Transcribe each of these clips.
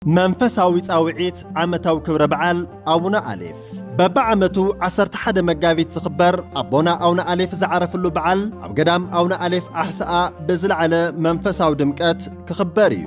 መንፈሳዊ ጻውዒት ዓመታዊ ክብረ በዓል አቡነ አሌፍ በበዓመቱ 11 መጋቢት ዝኽበር አቦና አቡነ አሌፍ ዝዓረፍሉ በዓል ኣብ ገዳም አቡነ አሌፍ ኣሕስኣ ብዝለዓለ መንፈሳዊ ድምቀት ክኽበር እዩ።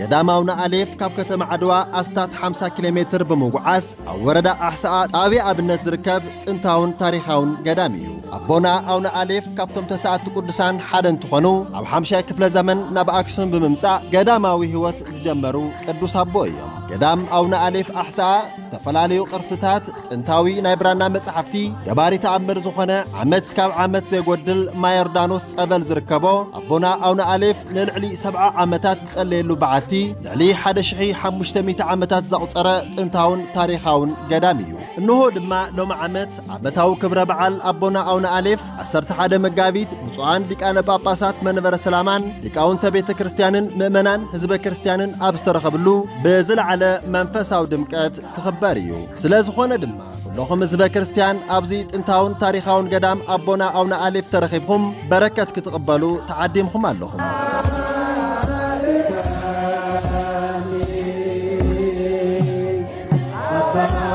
ገዳም አቡነ አሌፍ ካብ ከተማ ዓድዋ ኣስታት 50 ኪሎ ሜትር ብምጉዓዝ ኣብ ወረዳ ኣሕስኣ ጣብያ ኣብነት ዝርከብ ጥንታውን ታሪኻውን ገዳም እዩ። ኣቦና አቡነ አሌፍ ካብቶም ተሰዓቱ ቅዱሳን ሓደ እንትኾኑ ኣብ 50 ክፍለ ዘመን ናብ ኣክሱም ብምምጻእ ገዳማዊ ህይወት ዝጀመሩ ቅዱስ ኣቦ እዮም። ገዳም አቡነ አሌፍ ኣሕስኣ ዝተፈላለዩ ቅርስታት፣ ጥንታዊ ናይ ብራና መጻሕፍቲ፣ ገባሪ ተኣምር ዝኾነ ዓመት ካብ ዓመት ዘይጎድል ማይ ዮርዳኖስ ጸበል ዝርከቦ ኣቦና አቡነ አሌፍ ንልዕሊ 70 ዓመታት ዝጸለየሉ በዓቲ ልዕሊ 1500 ዓመታት ዘቑፀረ ጥንታውን ታሪኻውን ገዳም እዩ። እንሆ ድማ ሎሚ ዓመት ዓመታዊ ክብረ በዓል ኣቦና አቡነ አሌፍ 11 መጋቢት ብፁዓን ሊቃነ ጳጳሳት መንበረ ሰላማን ሊቃውንተ ቤተ ክርስቲያንን ምእመናን ህዝበ ክርስቲያንን ኣብ ዝተረኸብሉ ብዝለዓለ መንፈሳዊ ድምቀት ክኽበር እዩ። ስለ ዝኾነ ድማ ኩልኹም ህዝበ ክርስቲያን ኣብዚ ጥንታውን ታሪኻውን ገዳም ኣቦና አቡነ አሌፍ ተረኺብኩም በረከት ክትቕበሉ ተዓዲምኩም ኣለኹም። Bye.